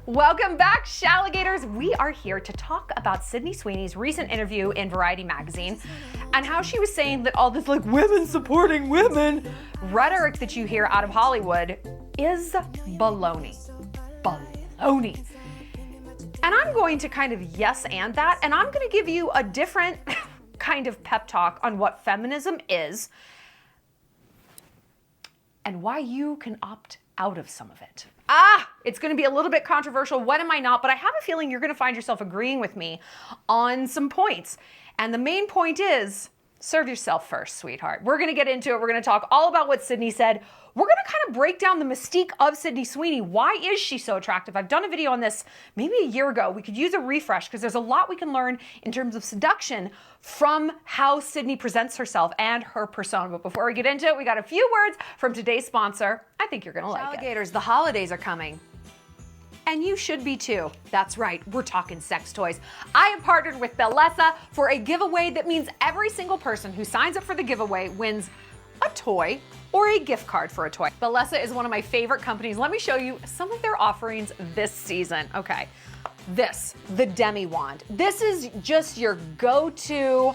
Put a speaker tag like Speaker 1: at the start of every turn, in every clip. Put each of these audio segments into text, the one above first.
Speaker 1: Welcome back, Shalligators. We are here to talk about Sydney Sweeney's recent interview in Variety magazine and how she was saying that all this like women supporting women rhetoric that you hear out of Hollywood is baloney. Baloney. And I'm going to kind of yes and that, and I'm going to give you a different kind of pep talk on what feminism is and why you can opt out of some of it. It's going to be a little bit controversial. What am I not? But I have a feeling you're going to find yourself agreeing with me on some points. And the main point is, serve yourself first, sweetheart. We're going to get into it. We're going to talk all about what Sydney said. We're going to kind of break down the mystique of Sydney Sweeney. Why is she so attractive? I've done a video on this maybe a year ago. We could use a refresh because there's a lot we can learn in terms of seduction from how Sydney presents herself and her persona. But before we get into it, we got a few words from today's sponsor. I think you're going to like it. Alligators, the holidays are coming. And you should be too. That's right, we're talking sex toys. I have partnered with Bessa for a giveaway that means every single person who signs up for the giveaway wins a toy or a gift card for a toy. Bessa is one of my favorite companies. Let me show you some of their offerings this season. Okay, the Demi Wand. This is just your go-to,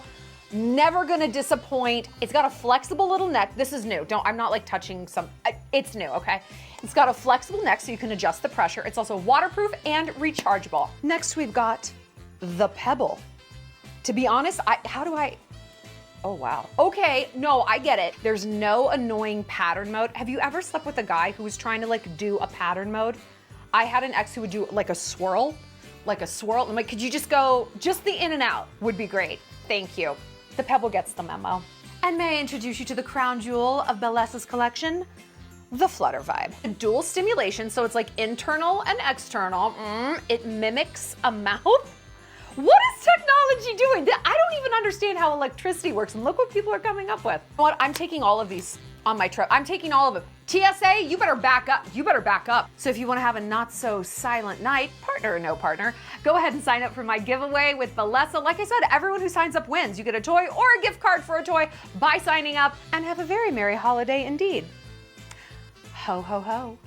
Speaker 1: never gonna disappoint. It's got a flexible little neck. This is new. I'm not like touching some, it's new, okay? It's got a flexible neck so you can adjust the pressure. It's also waterproof and rechargeable. Next, we've got the Pebble. To be honest, oh wow. Okay, no, I get it. There's no annoying pattern mode. Have you ever slept with a guy who was trying to like do a pattern mode? I had an ex who would do like a swirl. I'm like, could you just go, just the in and out would be great. Thank you. The Pebble gets the memo. And may I introduce you to the crown jewel of Bessa's collection? The Flutter Vibe. Dual stimulation, so it's like internal and external. It mimics a mouth. What is technology doing? I don't even understand how electricity works, and look what people are coming up with. You know what? I'm taking all of these on my trip. I'm taking all of them. TSA, you better back up. You better back up. So if you want to have a not so silent night, partner or no partner, go ahead and sign up for my giveaway with Bessa. Like I said, everyone who signs up wins. You get a toy or a gift card for a toy by signing up, and have a very merry holiday indeed. Ho, ho, ho.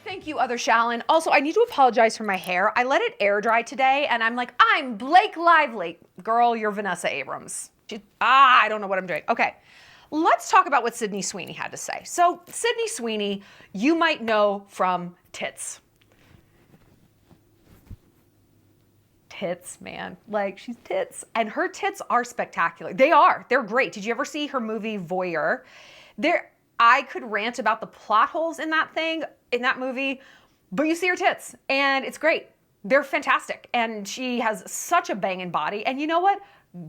Speaker 1: Thank you, other Shallon. Also, I need to apologize for my hair. I let it air dry today, and I'm like, I'm Blake Lively. Girl, you're Vanessa Abrams. I don't know what I'm doing. Okay, let's talk about what Sydney Sweeney had to say. So, Sydney Sweeney, you might know from tits. Tits, man. Like, she's tits. And her tits are spectacular. They are. They're great. Did you ever see her movie Voyeur? I could rant about the plot holes in that movie, but you see her tits, and it's great. They're fantastic. And she has such a banging body. And you know what?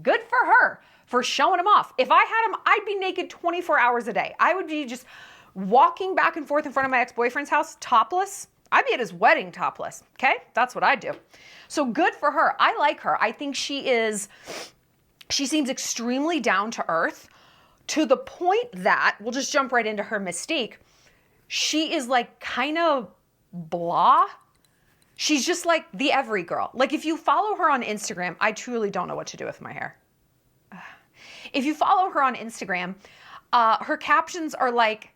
Speaker 1: Good for her for showing them off. If I had them, I'd be naked 24 hours a day. I would be just walking back and forth in front of my ex-boyfriend's house, topless. I'd be at his wedding topless, okay? That's what I do. So good for her. I like her. I think she seems extremely down to earth to the point that, we'll just jump right into her mystique. She is like kind of blah. She's just like the every girl. Like if you follow her on Instagram, I truly don't know what to do with my hair. If you follow her on Instagram, her captions are like,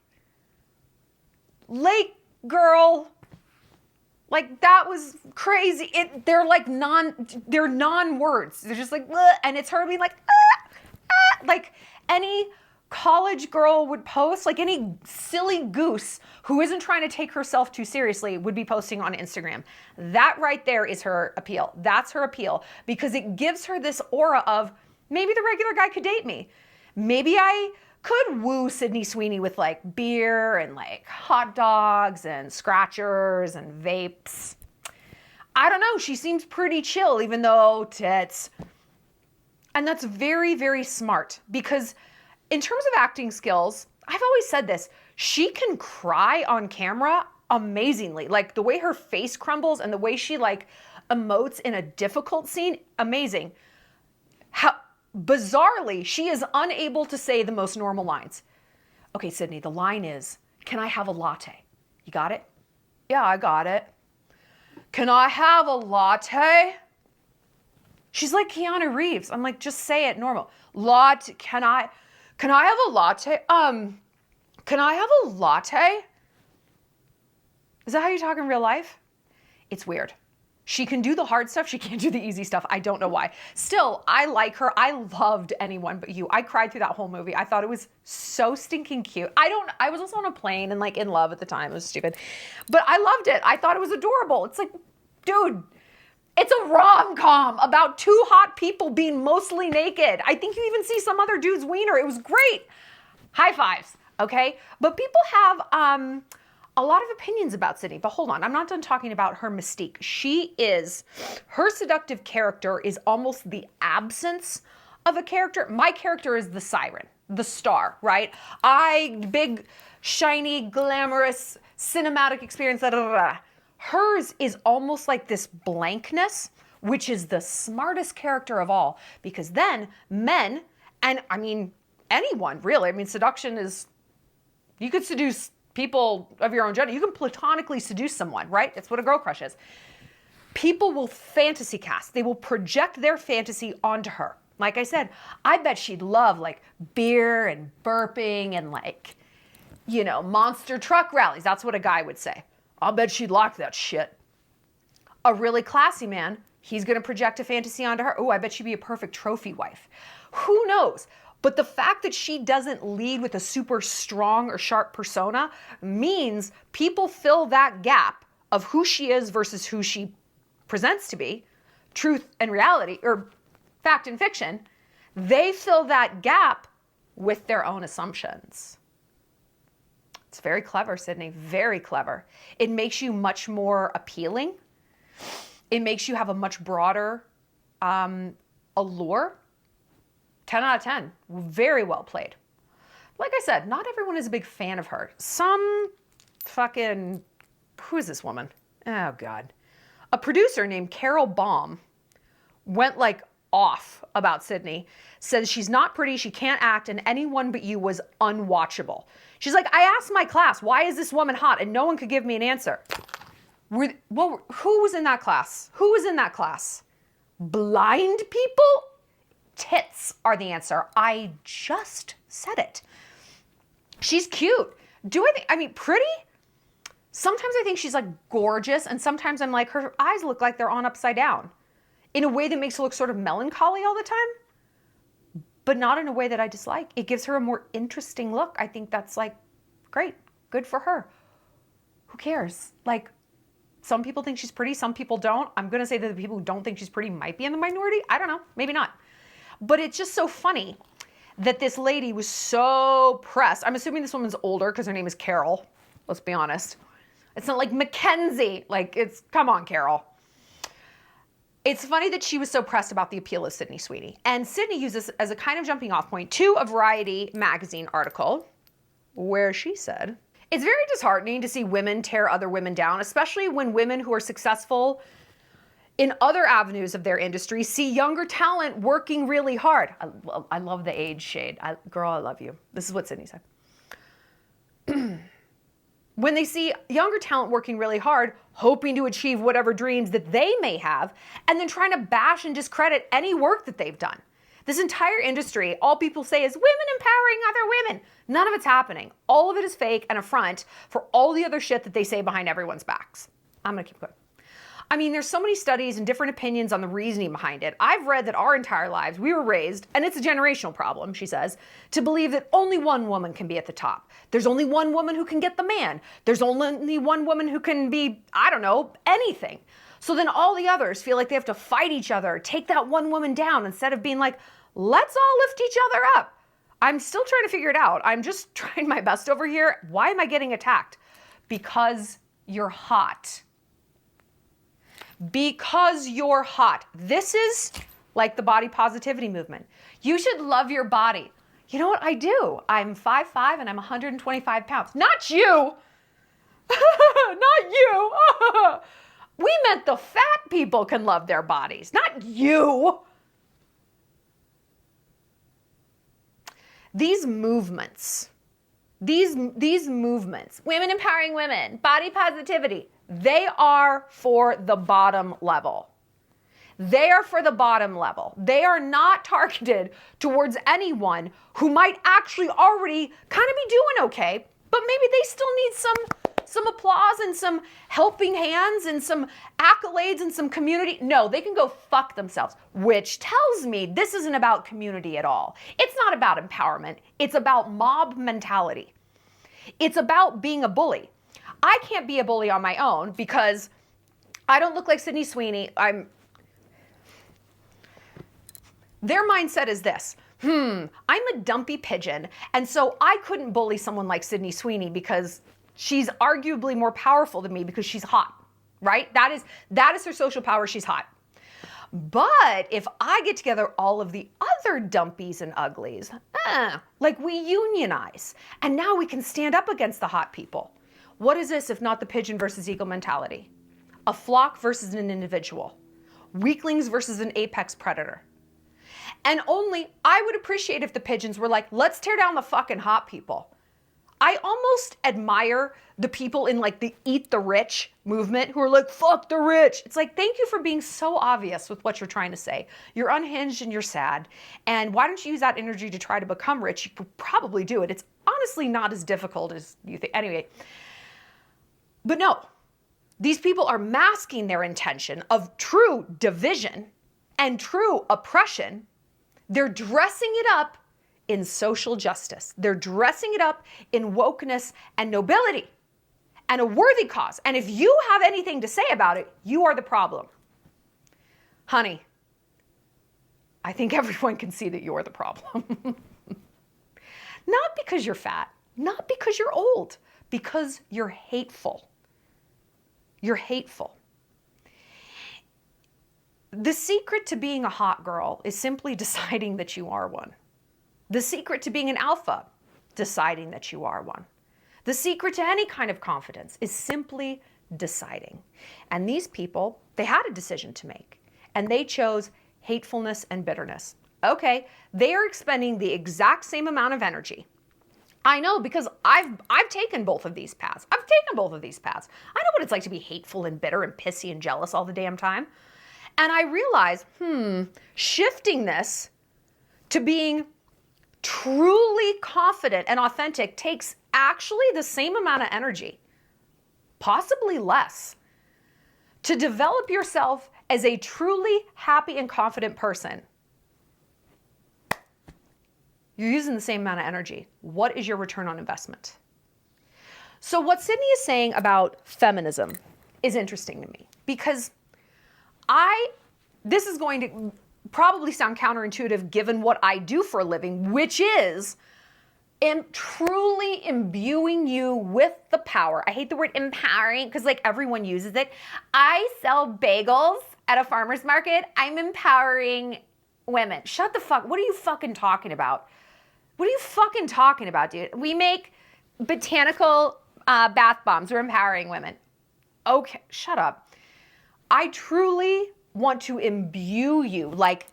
Speaker 1: Lake girl, like that was crazy. They're like non-words. They're just like, bleh, and it's her being like, like any college girl would post, like any silly goose who isn't trying to take herself too seriously would be posting on Instagram. That right there is her appeal. That's her appeal because it gives her this aura of maybe the regular guy could date me. Maybe I could woo Sydney Sweeney with like beer and like hot dogs and scratchers and vapes. I don't know. She seems pretty chill, even though tits. And that's very, very smart because in terms of acting skills, I've always said this, she can cry on camera amazingly. Like the way her face crumbles and the way she like emotes in a difficult scene, amazing. How bizarrely, she is unable to say the most normal lines. Okay, Sydney, the line is, can I have a latte? You got it? Yeah, I got it. Can I have a latte? She's like Keanu Reeves. I'm like, just say it normal. Can Can I have a latte? Can I have a latte? Is that how you talk in real life? It's weird. She can do the hard stuff. She can't do the easy stuff. I don't know why. Still, I like her. I loved Anyone But You. I cried through that whole movie. I thought it was so stinking cute. I was also on a plane and like in love at the time. It was stupid. But I loved it. I thought it was adorable. It's like, dude, it's a rom-com about two hot people being mostly naked. I think you even see some other dude's wiener. It was great. High fives, okay? But people have a lot of opinions about Sydney, but hold on, I'm not done talking about her mystique. Her seductive character is almost the absence of a character. My character is the siren, the star, right? Big, shiny, glamorous, cinematic experience, da, da, da, da. Hers is almost like this blankness, which is the smartest character of all, because then men, and I mean, anyone really, I mean, seduction is, you could seduce people of your own gender. You can platonically seduce someone, right? That's what a girl crush is. People will fantasy cast. They will project their fantasy onto her. Like I said, I bet she'd love like beer and burping and like, you know, monster truck rallies. That's what a guy would say. I'll bet she'd like that shit. A really classy man, he's going to project a fantasy onto her. Oh, I bet she'd be a perfect trophy wife. Who knows? But the fact that she doesn't lead with a super strong or sharp persona means people fill that gap of who she is versus who she presents to be, truth and reality, or fact and fiction. They fill that gap with their own assumptions. It's very clever, Sydney, very clever. It makes you much more appealing. It makes you have a much broader allure. 10 out of 10, very well played. Like I said, not everyone is a big fan of her. Some fucking, who is this woman? Oh God. A producer named Carol Baum went like off about Sydney, says she's not pretty, she can't act, and Anyone But You was unwatchable. She's like, I asked my class, why is this woman hot? And no one could give me an answer. Who was in that class? Who was in that class? Blind people? Tits are the answer. I just said it. She's cute. I mean, pretty? Sometimes I think she's like gorgeous, and sometimes I'm like, her eyes look like they're on upside down in a way that makes her look sort of melancholy all the time, but not in a way that I dislike. It gives her a more interesting look. I think that's like, great, good for her. Who cares? Like, some people think she's pretty, some people don't. I'm going to say that the people who don't think she's pretty might be in the minority. I don't know, maybe not. But it's just so funny that this lady was so pressed. I'm assuming this woman's older because her name is Carol. Let's be honest. It's not like Mackenzie. Like, come on, Carol. It's funny that she was so pressed about the appeal of Sydney Sweeney. And Sydney used this as a kind of jumping off point to a Variety magazine article where she said, it's very disheartening to see women tear other women down, especially when women who are successful in other avenues of their industry see younger talent working really hard. I love the age shade. Girl, I love you. This is what Sydney said. When they see younger talent working really hard, hoping to achieve whatever dreams that they may have, and then trying to bash and discredit any work that they've done. This entire industry, all people say is women empowering other women. None of it's happening. All of it is fake and a front for all the other shit that they say behind everyone's backs. I'm gonna keep going. I mean, there's so many studies and different opinions on the reasoning behind it. I've read that our entire lives, we were raised, and it's a generational problem, she says, to believe that only one woman can be at the top. There's only one woman who can get the man. There's only one woman who can be, I don't know, anything. So then all the others feel like they have to fight each other, take that one woman down, instead of being like, let's all lift each other up. I'm still trying to figure it out. I'm just trying my best over here. Why am I getting attacked? Because you're hot. Because you're hot. This is like the body positivity movement. You should love your body. You know what? I do. I'm 5'5" and I'm 125 pounds. Not you. Not you. We meant the fat people can love their bodies, not you. These movements, these movements, women empowering women, body positivity, they are for the bottom level. They are for the bottom level. They are not targeted towards anyone who might actually already kind of be doing okay, but maybe they still need some applause and some helping hands and some accolades and some community. No, they can go fuck themselves, which tells me this isn't about community at all. It's not about empowerment. It's about mob mentality. It's about being a bully. I can't be a bully on my own because I don't look like Sydney Sweeney. Their mindset is this. I'm a dumpy pigeon, and so I couldn't bully someone like Sydney Sweeney because she's arguably more powerful than me because she's hot, right? That is her social power. She's hot. But if I get together all of the other dumpies and uglies, like we unionize, and now we can stand up against the hot people. What is this if not the pigeon versus eagle mentality? A flock versus an individual. Weaklings versus an apex predator. And only I would appreciate if the pigeons were like, let's tear down the fucking hot people. I almost admire the people in like the Eat the Rich movement who are like, fuck the rich. It's like, thank you for being so obvious with what you're trying to say. You're unhinged and you're sad. And why don't you use that energy to try to become rich? You could probably do it. It's honestly not as difficult as you think. Anyway, but no, these people are masking their intention of true division and true oppression. They're dressing it up in social justice. They're dressing it up in wokeness and nobility and a worthy cause. And if you have anything to say about it, you are the problem. Honey, I think everyone can see that you're the problem. Not because you're fat, not because you're old, because you're hateful. You're hateful. The secret to being a hot girl is simply deciding that you are one. The secret to being an alpha, deciding that you are one. The secret to any kind of confidence is simply deciding. And these people, they had a decision to make, and they chose hatefulness and bitterness. Okay, they are expending the exact same amount of energy. I know because I've taken both of these paths. I know what it's like to be hateful and bitter and pissy and jealous all the damn time. And I realize, shifting this to being truly confident and authentic takes actually the same amount of energy, possibly less. To develop yourself as a truly happy and confident person, you're using the same amount of energy. What is your return on investment? So what Sydney is saying about feminism is interesting to me because this is going to probably sound counterintuitive given what I do for a living, which is truly imbuing you with the power. I hate the word empowering because like everyone uses it. I sell bagels at a farmer's market. I'm empowering women. Shut the fuck. What are you fucking talking about? What are you fucking talking about, dude? We make botanical bath bombs. We're empowering women. Okay, shut up. I truly want to imbue you, like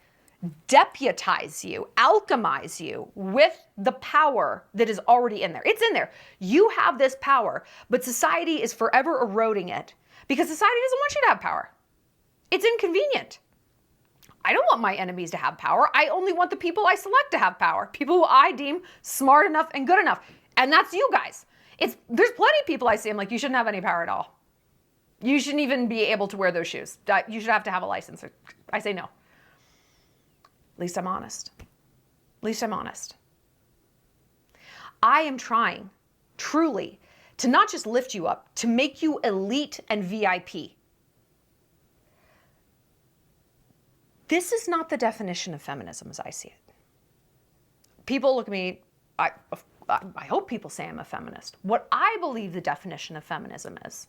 Speaker 1: deputize you, alchemize you with the power that is already in there. It's in there. You have this power, but society is forever eroding it because society doesn't want you to have power. It's inconvenient. I don't want my enemies to have power. I only want the people I select to have power. People who I deem smart enough and good enough. And that's you guys. There's plenty of people I see, I'm like, you shouldn't have any power at all. You shouldn't even be able to wear those shoes. You should have to have a license. I say no. At least I'm honest. I am trying, truly, to not just lift you up, to make you elite and VIP. This is not the definition of feminism as I see it. People look at me, I hope people say I'm a feminist. What I believe the definition of feminism is,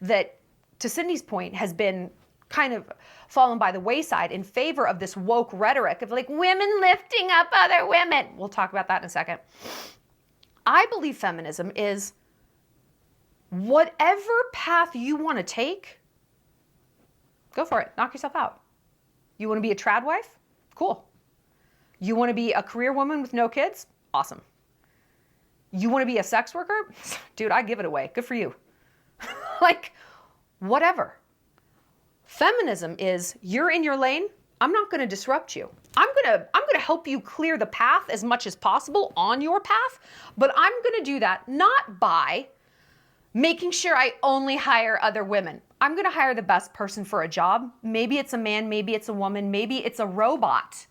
Speaker 1: that to Sydney's point, has been kind of fallen by the wayside in favor of this woke rhetoric of like women lifting up other women. We'll talk about that in a second. I believe feminism is whatever path you want to take, go for it. Knock yourself out. You want to be a trad wife? Cool. You want to be a career woman with no kids? Awesome. You want to be a sex worker? Dude, I give it away. Good for you. Like, whatever. Feminism is you're in your lane. I'm not going to disrupt you. I'm going to help you clear the path as much as possible on your path, but I'm going to do that not by making sure I only hire other women. I'm going to hire the best person for a job. Maybe it's a man, maybe it's a woman, maybe it's a robot.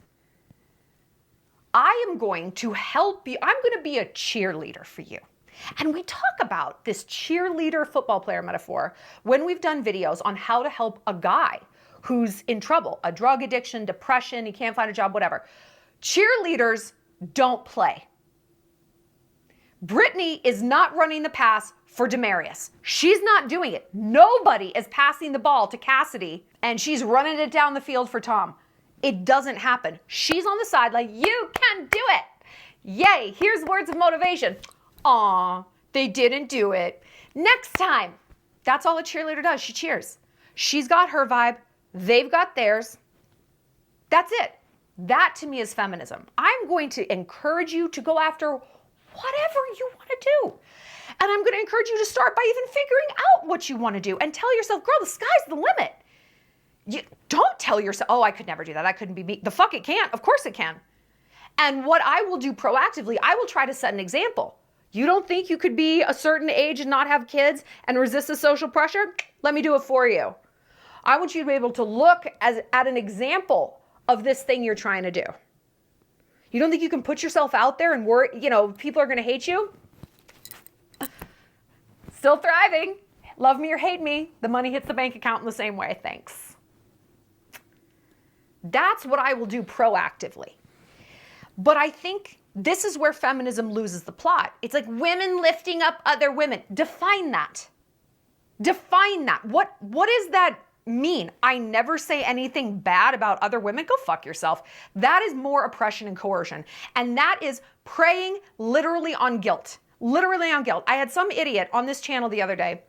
Speaker 1: I am going to help you. I'm going to be a cheerleader for you. And we talk about this cheerleader football player metaphor when we've done videos on how to help a guy who's in trouble, a drug addiction, depression, he can't find a job, whatever. Cheerleaders don't play. Brittany is not running the pass for Demarius. She's not doing it. Nobody is passing the ball to Cassidy and she's running it down the field for Tom. It doesn't happen. She's on the side like, you can do it. Yay, here's words of motivation. Aw, they didn't do it. Next time. That's all a cheerleader does. She cheers. She's got her vibe. They've got theirs. That's it. That to me is feminism. I'm going to encourage you to go after whatever you want to do. And I'm going to encourage you to start by even figuring out what you want to do and tell yourself, girl, the sky's the limit. You don't tell yourself, oh, I could never do that. That couldn't be me. The fuck it can't. Of course it can. And what I will do proactively, I will try to set an example. You don't think you could be a certain age and not have kids and resist the social pressure? Let me do it for you. I want you to be able to look at an example of this thing you're trying to do. You don't think you can put yourself out there and worry, people are going to hate you? Still thriving. Love me or hate me. The money hits the bank account in the same way. Thanks. That's what I will do proactively. But I think this is where feminism loses the plot. It's like women lifting up other women. Define that. Define that. What does that mean? I never say anything bad about other women. Go fuck yourself. That is more oppression and coercion. And that is preying literally on guilt. Literally on guilt. I had some idiot on this channel the other day.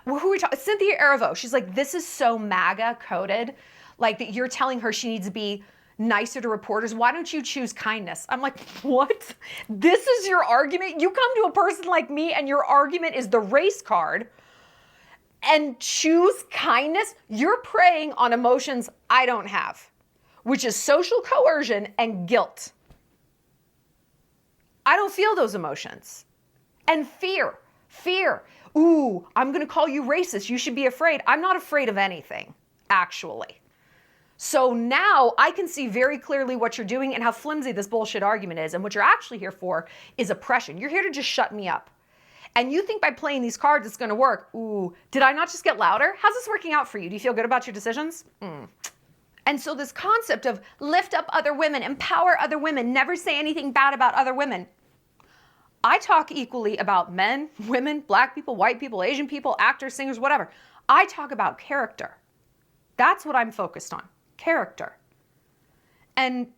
Speaker 1: Who we talking? Cynthia Erivo. She's like, this is so MAGA coded. Like that you're telling her she needs to be nicer to reporters. Why don't you choose kindness? I'm like, what? This is your argument? You come to a person like me and your argument is the race card and choose kindness? You're preying on emotions I don't have, which is social coercion and guilt. I don't feel those emotions. And fear. Ooh, I'm going to call you racist. You should be afraid. I'm not afraid of anything, actually. So now I can see very clearly what you're doing and how flimsy this bullshit argument is. And what you're actually here for is oppression. You're here to just shut me up. And you think by playing these cards it's going to work. Ooh, did I not just get louder? How's this working out for you? Do you feel good about your decisions? And so this concept of lift up other women, empower other women, never say anything bad about other women. I talk equally about men, women, black people, white people, Asian people, actors, singers, whatever. I talk about character. That's what I'm focused on. Character. And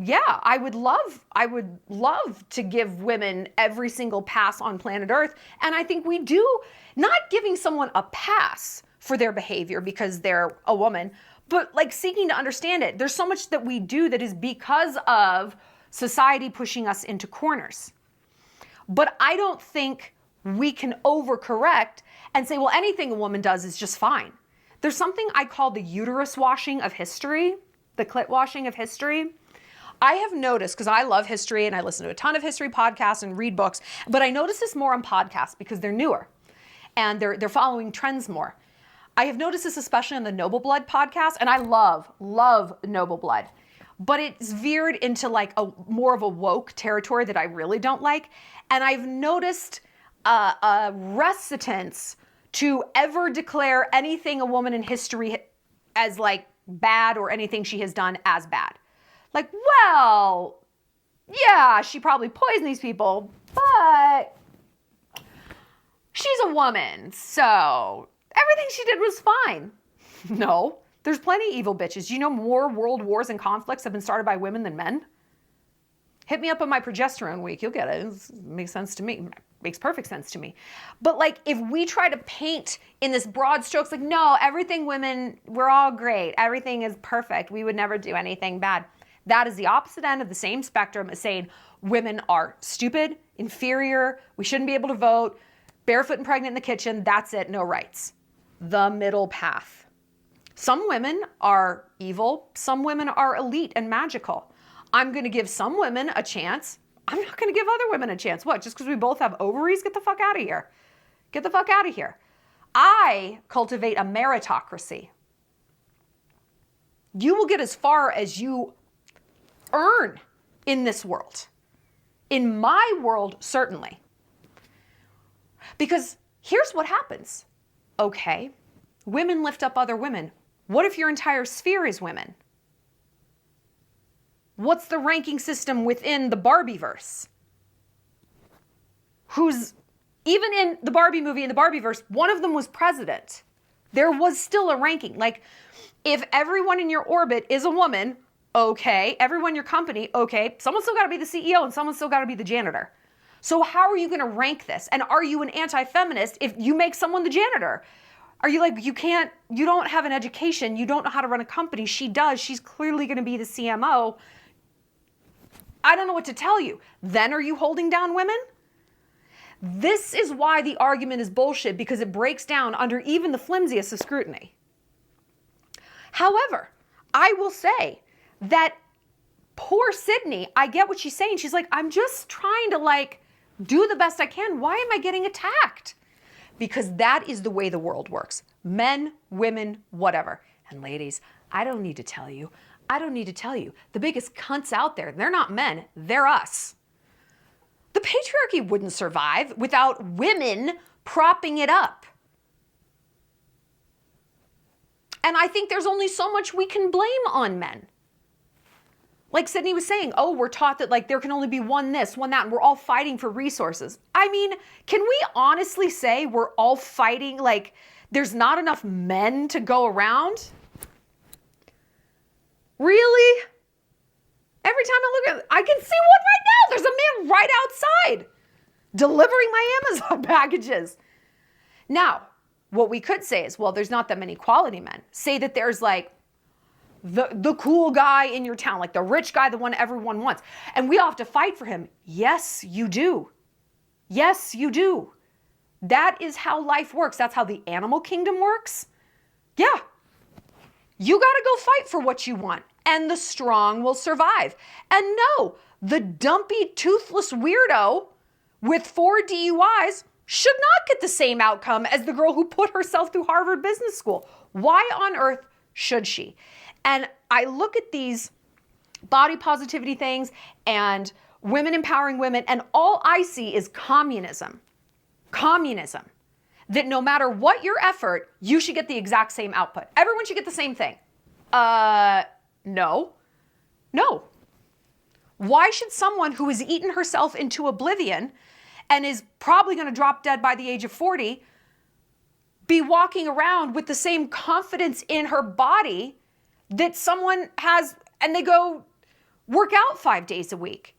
Speaker 1: yeah, I would love to give women every single pass on planet Earth. And I think we do, not giving someone a pass for their behavior because they're a woman, but like seeking to understand it. There's so much that we do that is because of society pushing us into corners. But I don't think we can overcorrect and say, well, anything a woman does is just fine. There's something I call the uterus washing of history, the clit washing of history. I have noticed, because I love history and I listen to a ton of history podcasts and read books, but I notice this more on podcasts because they're newer and they're following trends more. I have noticed this especially on the Noble Blood podcast, and I love Noble Blood. But it's veered into like a more of a woke territory that I really don't like. And I've noticed a reticence to ever declare anything a woman in history as like bad or anything she has done as bad. Like, well, yeah, she probably poisoned these people, but she's a woman, so everything she did was fine. No. There's plenty of evil bitches. You know more world wars and conflicts have been started by women than men? Hit me up on my progesterone week. You'll get it. It makes sense to me. Makes perfect sense to me. But like if we try to paint in this broad strokes, like, no, everything women, we're all great. Everything is perfect. We would never do anything bad. That is the opposite end of the same spectrum as saying women are stupid, inferior, we shouldn't be able to vote, barefoot and pregnant in the kitchen, that's it, no rights. The middle path. Some women are evil. Some women are elite and magical. I'm going to give some women a chance. I'm not going to give other women a chance. What? Just because we both have ovaries? Get the fuck out of here. Get the fuck out of here. I cultivate a meritocracy. You will get as far as you earn in this world. In my world, certainly. Because here's what happens. Okay, women lift up other women. What if your entire sphere is women? What's the ranking system within the Barbieverse? Even in the Barbie movie, in the Barbieverse, one of them was president. There was still a ranking. Like, if everyone in your orbit is a woman, okay. Everyone in your company, okay. Someone's still got to be the CEO and someone's still got to be the janitor. So how are you going to rank this? And are you an anti-feminist if you make someone the janitor? Are you like, you don't have an education, you don't know how to run a company. She does. She's clearly going to be the CMO. I don't know what to tell you. Then are you holding down women? This is why the argument is bullshit, because it breaks down under even the flimsiest of scrutiny. However, I will say that poor Sydney, I get what she's saying. She's like, I'm just trying to do the best I can. Why am I getting attacked? Because that is the way the world works. Men, women, whatever. And ladies, I don't need to tell you. The biggest cunts out there, they're not men, they're us. The patriarchy wouldn't survive without women propping it up. And I think there's only so much we can blame on men. Like Sydney was saying, oh, we're taught that there can only be one this, one that, and we're all fighting for resources. I mean, can we honestly say we're all fighting there's not enough men to go around? Really? Every time I look at it, I can see one right now. There's a man right outside delivering my Amazon packages. Now, what we could say is, well, there's not that many quality men. Say that there's the cool guy in your town, the rich guy, the one everyone wants. And we all have to fight for him. Yes, you do. Yes, you do. That is how life works. That's how the animal kingdom works. Yeah. You got to go fight for what you want, and the strong will survive. And no, the dumpy, toothless weirdo with 4 DUIs should not get the same outcome as the girl who put herself through Harvard Business School. Why on earth should she? And I look at these body positivity things and women empowering women, and all I see is communism. Communism. That no matter what your effort, you should get the exact same output. Everyone should get the same thing. No. Why should someone who has eaten herself into oblivion and is probably going to drop dead by the age of 40 be walking around with the same confidence in her body that someone has, and they go work out 5 days a week?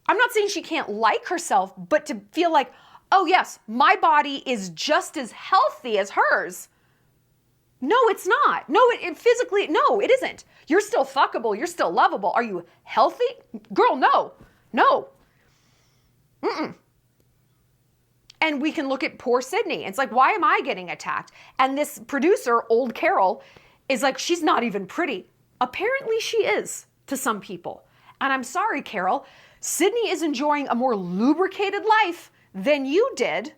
Speaker 1: I'm not saying she can't like herself, but to feel like, oh yes, my body is just as healthy as hers. No, it's not. No, it physically, no, it isn't. You're still fuckable. You're still lovable. Are you healthy? Girl, no. Mm-mm. And we can look at poor Sydney. It's like, why am I getting attacked? And this producer, old Carol, is like, she's not even pretty. Apparently she is to some people. And I'm sorry, Carol, Sydney is enjoying a more lubricated life than you did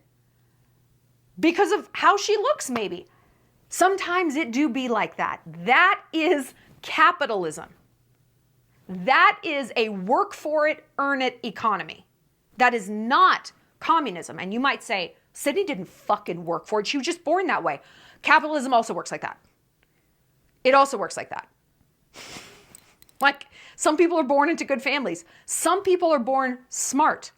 Speaker 1: because of how she looks, maybe. Sometimes it do be like that. That is capitalism. That is a work for it, earn it economy. That is not communism. And you might say, Sydney didn't fucking work for it. She was just born that way. Capitalism also works like that. It also works like that. Some people are born into good families. Some people are born smart.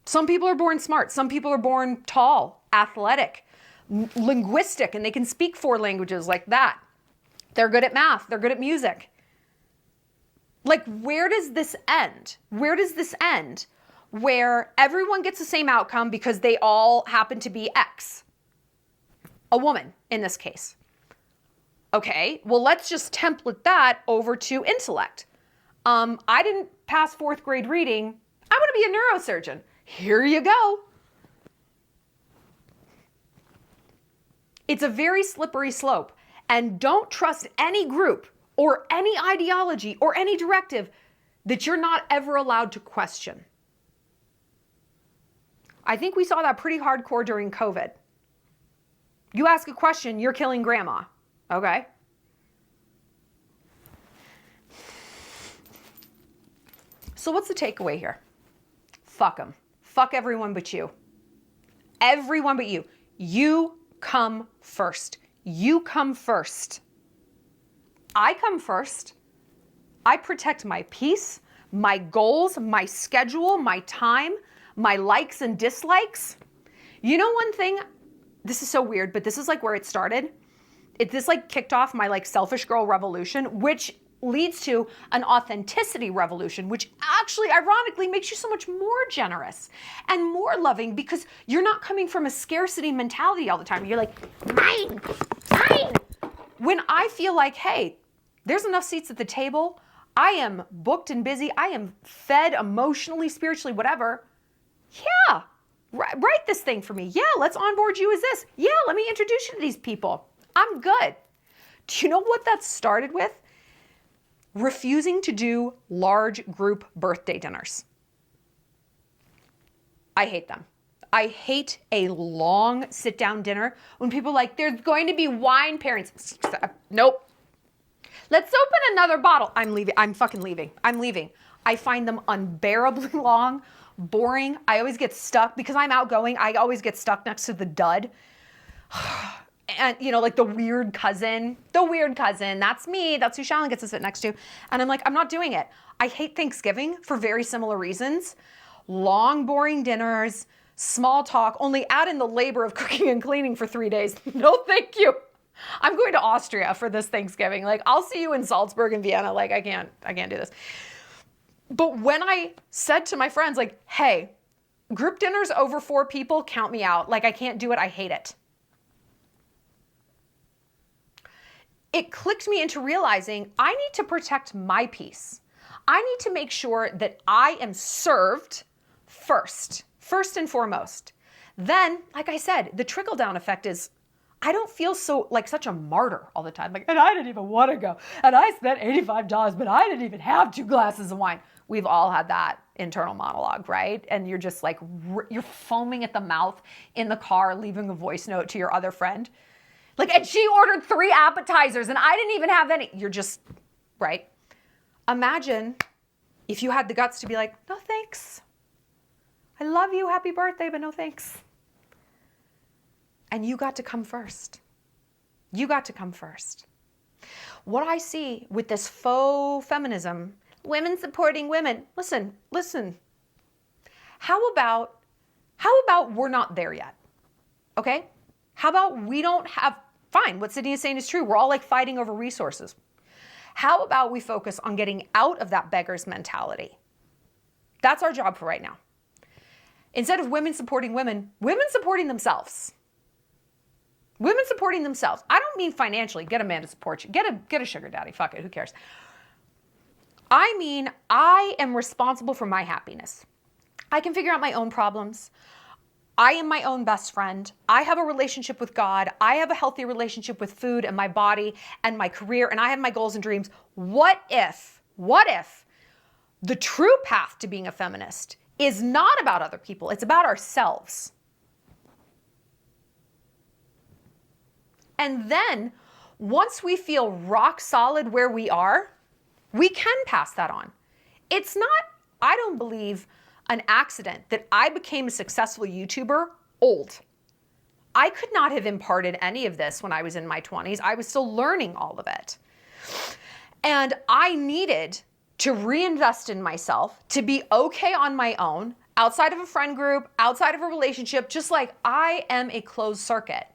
Speaker 1: Some people are born smart. Some people are born tall, athletic, linguistic, and they can speak 4 languages like that. They're good at math. They're good at music. Where does this end? Where does this end where everyone gets the same outcome because they all happen to be X? A woman, in this case. Okay, well, let's just template that over to intellect. I didn't pass 4th grade reading. I want to be a neurosurgeon. Here you go. It's a very slippery slope. And don't trust any group or any ideology or any directive that you're not ever allowed to question. I think we saw that pretty hardcore during COVID. You ask a question, you're killing grandma, okay? So what's the takeaway here? Fuck them. Fuck everyone but you. Everyone but you. You come first. You come first. I come first. I protect my peace, my goals, my schedule, my time, my likes and dislikes. You know one thing? This is so weird, but this is like where it started. This like kicked off my like selfish girl revolution, which leads to an authenticity revolution, which actually ironically makes you so much more generous and more loving because you're not coming from a scarcity mentality all the time. You're like, mine, mine. When I feel like, hey, there's enough seats at the table, I am booked and busy, I am fed emotionally, spiritually, whatever. Yeah, write this thing for me. Yeah, let's onboard you as this. Yeah, let me introduce you to these people. I'm good. Do you know what that started with? Refusing to do large group birthday dinners. I hate them. I hate a long sit-down dinner when people are like, there's going to be wine pairings. Nope. Let's open another bottle. I'm leaving. I'm fucking leaving. I'm leaving. I find them unbearably long, boring. I always get stuck because I'm outgoing. I always get stuck next to the dud. And, you know, like the weird cousin, that's me. That's who Shallon gets to sit next to. And I'm like, I'm not doing it. I hate Thanksgiving for very similar reasons. Long, boring dinners, small talk, only add in the labor of cooking and cleaning for 3 days. No, thank you. I'm going to Austria for this Thanksgiving. Like, I'll see you in Salzburg and Vienna. Like, I can't do this. But when I said to my friends, like, hey, group dinners over 4 people, count me out. Like, I can't do it. I hate it. It clicked me into realizing I need to protect my peace. I need to make sure that I am served first and foremost. Then, like I said, the trickle-down effect is I don't feel so like such a martyr all the time. Like, and I didn't even want to go. And I spent $85, but I didn't even have 2 glasses of wine. We've all had that internal monologue, right? And you're just like, you're foaming at the mouth in the car, leaving a voice note to your other friend. Like, and she ordered 3 appetizers and I didn't even have any. You're just, right? Imagine if you had the guts to be like, no thanks. I love you, happy birthday, but no thanks. And you got to come first. You got to come first. What I see with this faux feminism, women supporting women, listen. How about we're not there yet? Okay? How about we don't have, fine, what Sydney is saying is true. We're all like fighting over resources. How about we focus on getting out of that beggar's mentality? That's our job for right now. Instead of women supporting women, women supporting themselves. Women supporting themselves. I don't mean financially. Get a man to support you. Get a sugar daddy. Fuck it. Who cares? I mean, I am responsible for my happiness. I can figure out my own problems. I am my own best friend. I have a relationship with God. I have a healthy relationship with food and my body and my career, and I have my goals and dreams. What if the true path to being a feminist is not about other people, it's about ourselves? And then once we feel rock solid where we are, we can pass that on. It's not, I don't believe, an accident that I became a successful YouTuber old. I could not have imparted any of this when I was in my 20s. I was still learning all of it. And I needed to reinvest in myself, to be okay on my own, outside of a friend group, outside of a relationship, just like I am a closed circuit.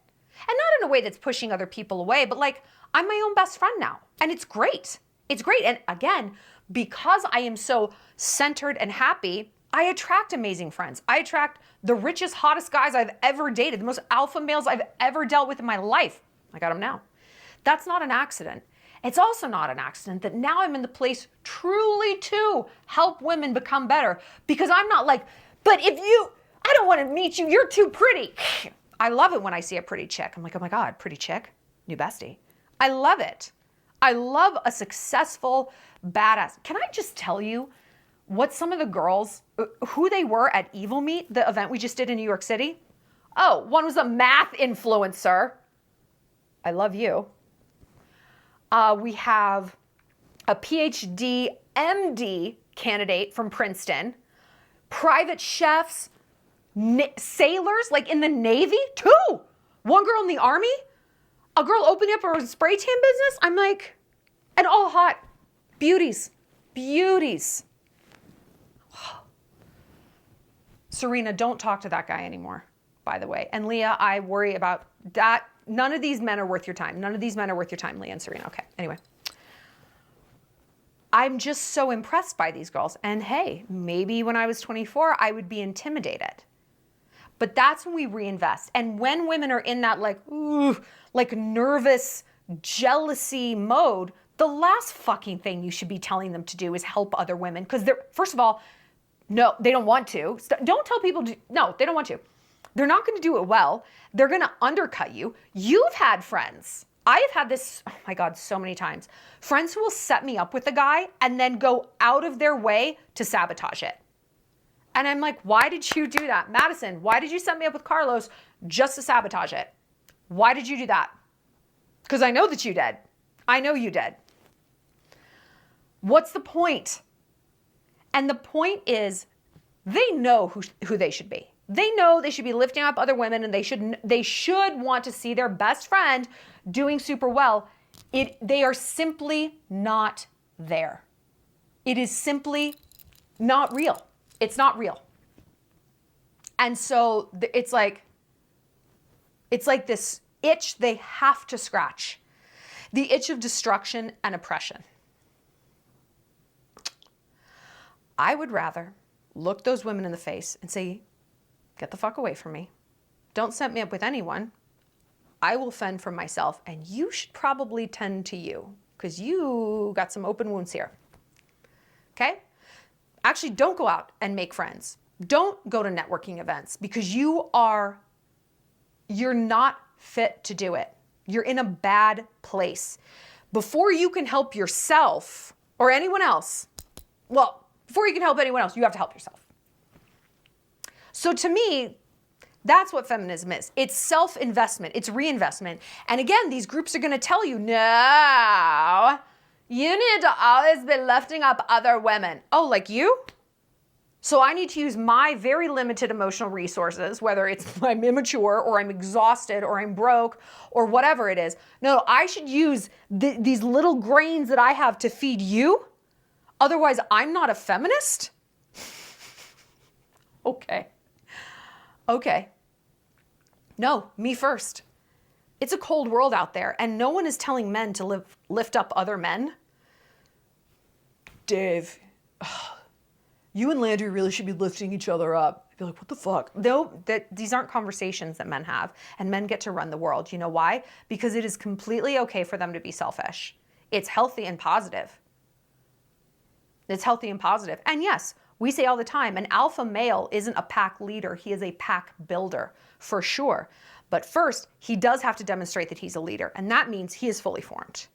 Speaker 1: And not in a way that's pushing other people away, but like I'm my own best friend now. And it's great. It's great. And again, because I am so centered and happy, I attract amazing friends. I attract the richest, hottest guys I've ever dated, the most alpha males I've ever dealt with in my life. I got them now. That's not an accident. It's also not an accident that now I'm in the place truly to help women become better, because I'm not like, but if you, I don't want to meet you, you're too pretty. I love it when I see a pretty chick. I'm like, oh my God, pretty chick, new bestie. I love it. I love a successful badass. Can I just tell you what some of the girls, who they were at Evil Meet, the event we just did in New York City? Oh, one was a math influencer. I love you. We have a PhD, MD candidate from Princeton, private chefs, sailors, like in the Navy, 2. One girl in the Army, a girl opening up a spray tan business. I'm like, and all hot beauties, beauties. Serena, don't talk to that guy anymore, by the way. And Leah, I worry about that. None of these men are worth your time. None of these men are worth your time, Leah and Serena. Okay, anyway. I'm just so impressed by these girls. And hey, maybe when I was 24, I would be intimidated. But that's when we reinvest. And when women are in that like, ooh, like nervous jealousy mode, the last fucking thing you should be telling them to do is help other women. Because they're, first of all, no, they don't want to. Don't tell people to, no, they don't want to. They're not going to do it well. They're going to undercut you. You've had friends. I have had this, oh my God, so many times. Friends who will set me up with a guy and then go out of their way to sabotage it. And I'm like, why did you do that? Madison, why did you set me up with Carlos just to sabotage it? Why did you do that? Because I know that you did. I know you did. What's the point? And the point is, they know who they should be. They know they should be lifting up other women, and they should want to see their best friend doing super well. They are simply not there. It is simply not real. It's not real. And so it's like this itch they have to scratch. The itch of destruction and oppression. I would rather look those women in the face and say, get the fuck away from me. Don't set me up with anyone. I will fend for myself, and you should probably tend to you because you got some open wounds here. Okay? Actually, don't go out and make friends. Don't go to networking events because you're not fit to do it. You're in a bad place. Before you can help yourself or anyone else, well, before you can help anyone else, you have to help yourself. So to me, that's what feminism is. It's self-investment. It's reinvestment. And again, these groups are going to tell you, no, you need to always be lifting up other women. Oh, like you? So I need to use my very limited emotional resources, whether it's I'm immature or I'm exhausted or I'm broke or whatever it is. No, I should use these little grains that I have to feed you. Otherwise, I'm not a feminist? Okay. No, me first. It's a cold world out there, and no one is telling men to lift up other men. Dave, you and Landry really should be lifting each other up. I'd be like, what the fuck? No, these aren't conversations that men have, and men get to run the world. You know why? Because it is completely okay for them to be selfish. It's healthy and positive. It's healthy and positive. And yes, we say all the time, an alpha male isn't a pack leader. He is a pack builder, for sure. But first, he does have to demonstrate that he's a leader. And that means he is fully formed.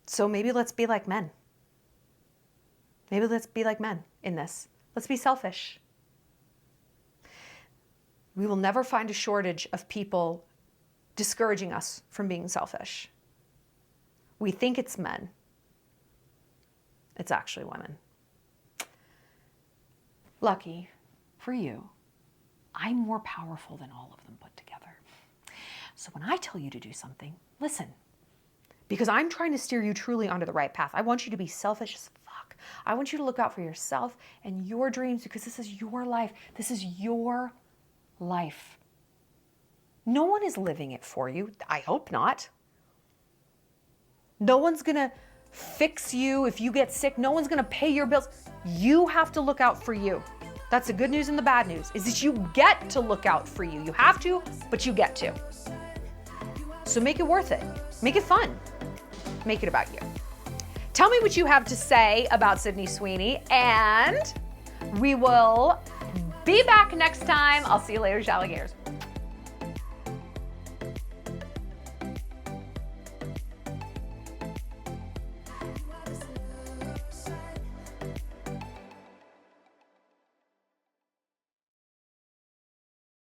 Speaker 1: So maybe let's be like men. Maybe let's be like men in this. Let's be selfish. We will never find a shortage of people discouraging us from being selfish. We think it's men. It's actually women. Lucky for you, I'm more powerful than all of them put together. So when I tell you to do something, listen. Because I'm trying to steer you truly onto the right path. I want you to be selfish as fuck. I want you to look out for yourself and your dreams because this is your life. This is your life. No one is living it for you. I hope not. No one's going to fix you if you get sick. No one's going to pay your bills. You have to look out for you. That's the good news and the bad news, is that you get to look out for you. You have to, but you get to. So make it worth it. Make it fun. Make it about you. Tell me what you have to say about Sydney Sweeney, and We will be back next time. I'll see you later, alligators.